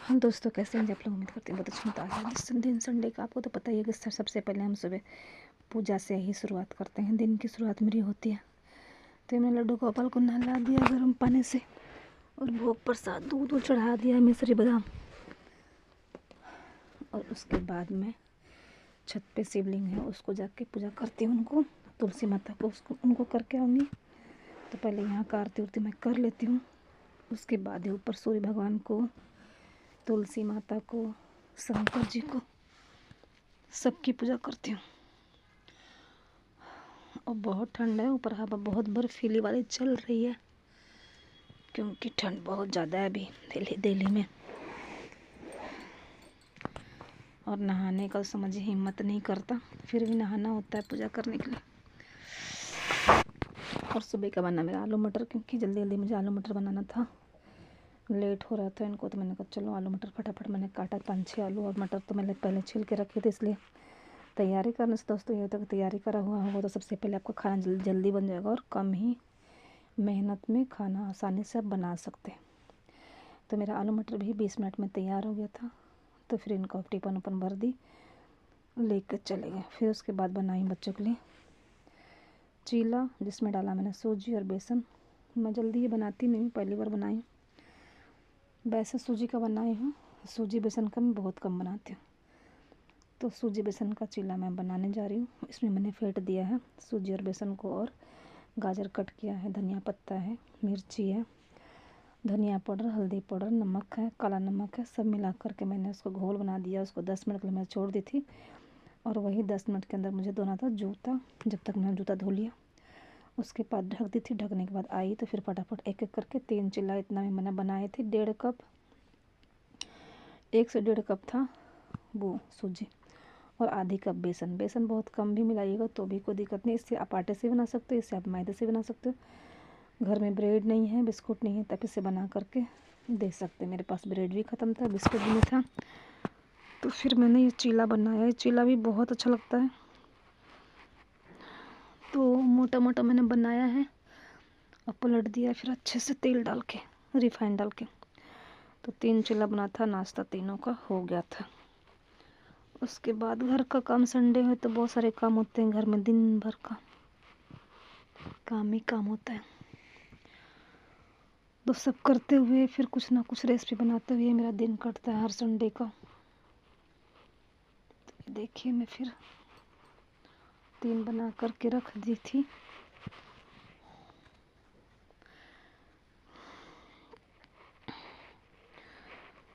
हाँ दोस्तों, कैसे हैं आप लोग? उम्मीद करते हैं बहुत अच्छे होता है। दिन संडे का आपको तो पता ही है कि सबसे पहले हम सुबह पूजा से ही शुरुआत करते हैं। दिन की शुरुआत मेरी होती है। तो मैंने लड्डू गोपाल को नहला दिया गर्म पानी से और भोग प्रसाद दूध चढ़ा दिया, मिश्री बादाम। और उसके बाद मैं छत पे शिवलिंग है उसको जाके पूजा करती हूँ। उनको तुलसी माता को उनको करके आऊँगी। तो पहले यहाँ का आरती उरती मैं कर लेती हूँ। उसके बाद ही ऊपर सूर्य भगवान को, तुलसी माता को, शंकर जी को, सबकी पूजा करती हूँ। और बहुत ठंड है, ऊपर हवा बहुत बर्फीली वाली चल रही है क्योंकि ठंड बहुत ज़्यादा है अभी दिल्ली में। और नहाने का समझिए हिम्मत नहीं करता, फिर भी नहाना होता है पूजा करने के लिए। और सुबह का बना मेरा आलू मटर, क्योंकि जल्दी जल्दी मुझे आलू मटर बनाना था, लेट हो रहा था इनको। तो मैंने कहा चलो आलू मटर फटाफट मैंने काटा 5-6 आलू। और मटर तो मैंने पहले छील के रखे थे, इसलिए तैयारी करने से दोस्तों ये होता है कि तैयारी करा हुआ होगा तो सबसे पहले आपका खाना जल्दी बन जाएगा और कम ही मेहनत में खाना आसानी से आप बना सकते हैं। तो मेरा आलू मटर भी 20 मिनट में तैयार हो गया था। तो फिर इनको टिफिन ओपन भर दी, लेकर चले गए। फिर उसके बाद बनाई बच्चों के लिए चीला, जिसमें डाला मैंने सूजी और बेसन। मैं जल्दी ये बनाती नहीं हूँ, पहली बार बनाई। वैसे सूजी का बनाई हूँ, सूजी बेसन का मैं बहुत कम बनाती हूँ। तो सूजी बेसन का चीला मैं बनाने जा रही हूँ। इसमें मैंने फेंट दिया है सूजी और बेसन को, और गाजर कट किया है, धनिया पत्ता है, मिर्ची है, धनिया पाउडर, हल्दी पाउडर, नमक है, काला नमक है, सब मिला करके मैंने उसको घोल बना दिया। उसको 10 मिनट के लिए मैं छोड़ दी थी। और वही 10 मिनट के अंदर मुझे धोना था जूता। जब तक मैंने जूता धो लिया उसके बाद ढक दी थी। ढकने के बाद आई तो फिर फटाफट एक एक करके 3 चिल्ला इतना में मैंने बनाए थे। 1.5 कप, 1 से 1.5 कप था वो सूजी, और आधी कप बेसन। बेसन बहुत कम भी मिलाइएगा तो भी कोई दिक्कत नहीं। इससे आप आटे से बना सकते हो, इससे आप मैदे से बना सकते हो। घर में ब्रेड नहीं है, बिस्कुट नहीं है, तब इसे बना करके दे सकते हैं। मेरे पास ब्रेड भी ख़त्म था, बिस्कुट भी नहीं था, तो फिर मैंने ये चीला बनाया। ये चीला भी बहुत अच्छा लगता है। तो मोटा मोटा मैंने बनाया है और पलट दिया फिर अच्छे से तेल डाल के, रिफाइंड डाल के। तो 3 चीला बना था, नाश्ता तीनों का हो गया था। उसके बाद घर का काम, संडे है तो बहुत सारे काम होते हैं घर में, दिन भर का काम ही काम होता है। तो सब करते हुए फिर कुछ ना कुछ रेसिपी बनाते हुए मेरा दिन कटता है हर संडे का। तो देखिए मैं फिर 3 बना करके रख दी थी।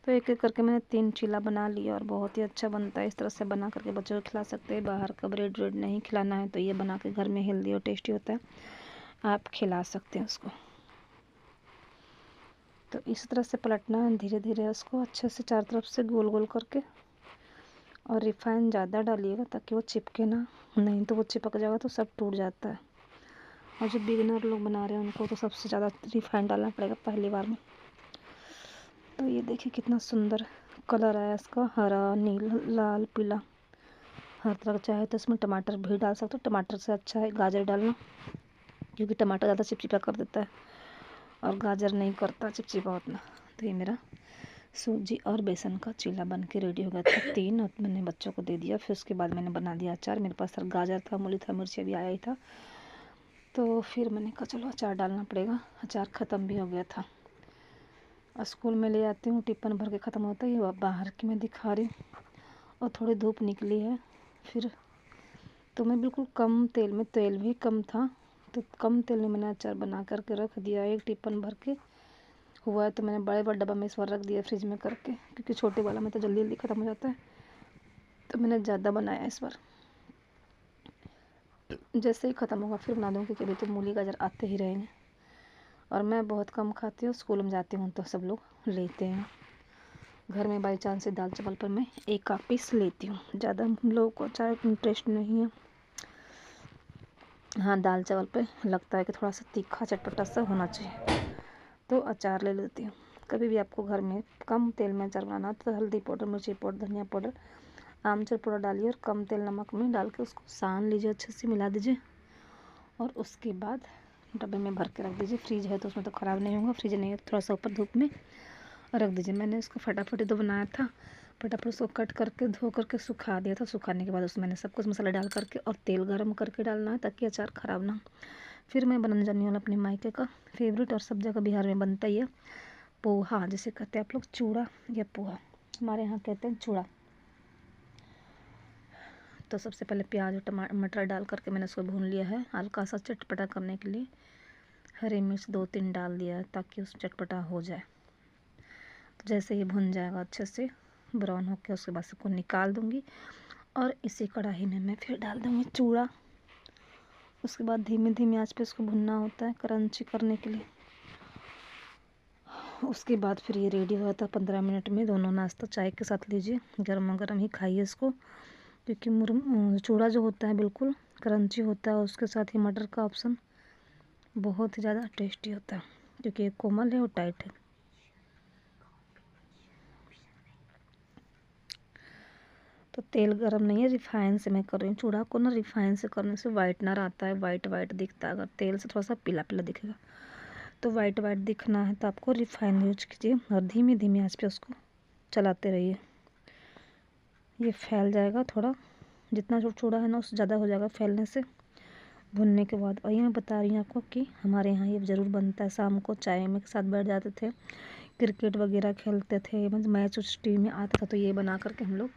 तो एक एक करके मैंने 3 चीला बना लिया और बहुत ही अच्छा बनता है। इस तरह से बना करके बच्चों को खिला सकते हैं। बाहर का ब्रेड व्रेड नहीं खिलाना है तो ये बना के घर में हेल्दी और टेस्टी होता है, आप खिला सकते हैं उसको। तो इस तरह से पलटना है धीरे धीरे उसको अच्छे से चारों तरफ से गोल गोल करके। और रिफाइंड ज़्यादा डालिएगा ताकि वो चिपके ना, नहीं तो वो चिपक जाएगा तो सब टूट जाता है। और जो बिगिनर लोग बना रहे हैं उनको तो सबसे ज़्यादा रिफाइंड डालना पड़ेगा पहली बार में। तो ये देखिए कितना सुंदर कलर आया इसका, हरा, नीला, लाल, पीला, हर तरह का। चाहे तो इसमें टमाटर भी डाल सकते हो, टमाटर से अच्छा है गाजर डालना, क्योंकि टमाटर ज़्यादा चिपचिपा कर देता है और गाजर नहीं करता चिपचिपा उतना। तो ये मेरा सूजी और बेसन का चीला बन के रेडी हो गया था 3, और मैंने बच्चों को दे दिया। फिर उसके बाद मैंने बना दिया अचार। मेरे पास सर गाजर था, मूली था, मिर्ची भी आया ही था। तो फिर मैंने कहा चलो अचार डालना पड़ेगा, अचार ख़त्म भी हो गया था। स्कूल में ले आती हूँ, टिफ़िन भर के ख़त्म होता है। ये बाहर की मैं दिखा रही हूँ। और थोड़ी धूप निकली है फिर, तो मैं बिल्कुल कम तेल में, तेल भी कम था तो कम तेल में मैंने अचार बना करके रख दिया। एक टिफ़िन भर के हुआ है तो मैंने बड़े बड़े डब्बा में इस बार रख दिया फ्रिज में करके, क्योंकि छोटे वाला में तो जल्दी जल्दी ख़त्म हो जाता है। तो मैंने ज़्यादा बनाया इस बार। जैसे ही ख़त्म होगा फिर बना दूँगी, क्योंकि अभी तो मूली गाजर आते ही रहेंगे। और मैं बहुत कम खाती हूँ, स्कूल में जाती हूँ तो सब लोग लेते हैं। घर में बाई चांस से दाल चावल पर मैं 1 का पीस लेती हूँ, ज़्यादा हम लोगों को अचार इंटरेस्ट नहीं है। हाँ, दाल चावल पे लगता है कि थोड़ा सा तीखा चटपटा सा होना चाहिए तो अचार ले लेती हूँ। कभी भी आपको घर में कम तेल में अचार बनाना तो हल्दी पाउडर, मिर्ची पाउडर, धनिया पाउडर, आमचूर पाउडर डालिए और कम तेल नमक में डाल के उसको सान लीजिए, अच्छे से मिला दीजिए। और उसके बाद डब्बे में भर के रख दीजिए। फ्रिज है तो उसमें तो ख़राब नहीं होगा, फ्रिज नहीं है तो थोड़ा सा ऊपर धूप में रख दीजिए। मैंने इसको फटाफट तो बनाया था, फटाफट उसको कट करके धो करके सुखा दिया था। सुखाने के बाद उसमें मैंने सब कुछ मसाला डाल करके और तेल गरम करके डालना है ताकि अचार ख़राब ना हो। फिर मैं बनाने जाने वाला अपने मायके का फेवरेट और सब जगह बिहार में बनता ही है पोहा, जिसे कहते हैं आप लोग चूड़ा या पोहा, हमारे यहाँ कहते हैं चूड़ा। तो सबसे पहले प्याज और मटर डाल करके मैंने उसको भून लिया है हल्का सा चटपटा करने के लिए। हरी मिर्च 2-3 डाल दिया है ताकि उस चटपटा हो जाए। तो जैसे ये भुन जाएगा अच्छे से ब्राउन होकर, उसके बाद सबको निकाल दूँगी और इसी कढ़ाई में मैं फिर डाल दूँगी चूड़ा। उसके बाद धीमी धीमी आंच पे उसको भुनना होता है क्रंची करने के लिए। उसके बाद फिर ये रेडी हुआ था 15 मिनट में। दोनों नाश्ता चाय के साथ लीजिए, गर्मा गर्म ही खाइए इसको, क्योंकि चूड़ा जो होता है बिल्कुल क्रंची होता है। उसके साथ ही मटर का ऑप्शन बहुत ही ज़्यादा टेस्टी होता है, क्योंकि ये कोमल है और टाइट है। तो तेल गरम नहीं है, रिफाइन से मैं कर रही हूँ। चूड़ा को ना रिफाइन से करने से वाइटनर आता है, वाइट वाइट दिखता है। अगर तेल से थोड़ा सा पीला पीला दिखेगा, तो वाइट वाइट दिखना है तो आपको रिफाइन यूज कीजिए और धीमी धीमी आंच पे उसको चलाते रहिए। ये फैल जाएगा थोड़ा, जितना जो चूड़ा है ना उससे ज़्यादा हो जाएगा फैलने से भुनने के बाद। और ये मैं बता रही हूँ आपको कि हमारे यहाँ ये ज़रूर बनता है। शाम को चाय में के साथ बैठ जाते थे, क्रिकेट वगैरह खेलते थे, मतलब मैच उस टीवी में आता था, तो ये बना करके हम लोग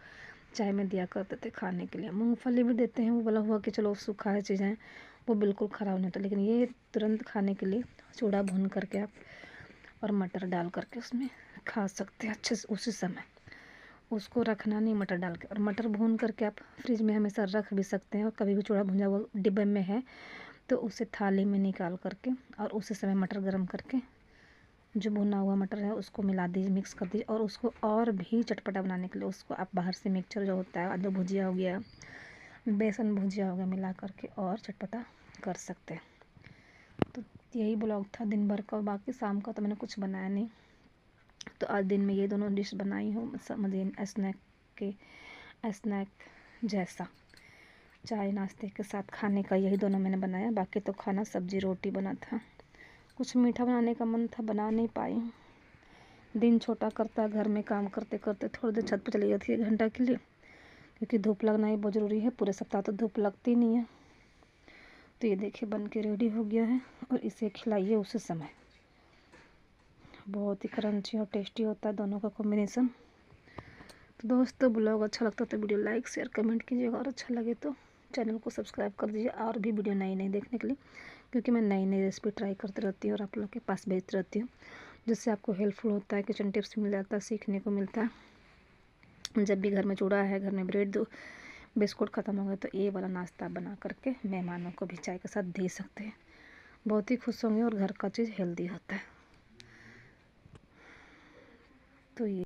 चाय में दिया करते थे खाने के लिए। मूंगफली भी देते हैं, वो बोला हुआ कि चलो सूखा है चीज़ें वो बिल्कुल ख़राब नहीं होता, लेकिन ये तुरंत खाने के लिए चूड़ा भून करके आप और मटर डाल करके उसमें खा सकते हैं अच्छे से। उसी समय उसको रखना नहीं मटर डाल के, और मटर भून करके आप फ्रिज में हमेशा रख भी सकते हैं। और कभी भी चूड़ा भुंजा हुआ डिब्बे में है तो उसे थाली में निकाल करके और उसी समय मटर गर्म करके जो भुना हुआ मटर है उसको मिला दीजिए, मिक्स कर दीजिए। और उसको और भी चटपटा बनाने के लिए उसको आप बाहर से मिक्सचर जो होता है, आलू भुजिया हो गया, बेसन भुजिया हो गया, मिला करके और चटपटा कर सकते हैं। तो यही ब्लॉग था दिन भर का, और बाकी शाम का तो मैंने कुछ बनाया नहीं। तो आज दिन में ये दोनों डिश बनाई हूँ, समझिए स्नैक जैसा चाय नाश्ते के साथ खाने का, यही दोनों मैंने बनाया। बाकी तो खाना सब्जी रोटी बना था। कुछ मीठा बनाने का मन था, बना नहीं पाई हूँ। दिन छोटा करता है, घर में काम करते करते थोड़ी देर छत पर चली जाती है 1 घंटा के लिए, क्योंकि धूप लगना ही बहुत ज़रूरी है। पूरे सप्ताह तो धूप लगती नहीं है। तो ये देखिए बन के रेडी हो गया है, और इसे खिलाइए उसी समय। बहुत ही क्रंची और टेस्टी होता है दोनों का कॉम्बिनेशन। तो दोस्तों ब्लॉग अच्छा लगता है तो वीडियो लाइक शेयर कमेंट कीजिएगा, और अच्छा लगे तो चैनल को सब्सक्राइब कर दीजिए और भी वीडियो नई नई देखने के लिए, क्योंकि मैं नई नई रेसिपी ट्राई करती रहती हूँ और आप लोग के पास भेजती रहती हूँ, जिससे आपको हेल्पफुल होता है, किचन टिप्स मिल जाता है, सीखने को मिलता है। जब भी घर में चूड़ा है, घर में ब्रेड दो बिस्कुट ख़त्म हो गए, तो ये वाला नाश्ता बना करके मेहमानों को भी चाय के साथ दे सकते हैं। बहुत ही खुश होंगे, और घर का चीज़ हेल्दी होता है। तो ये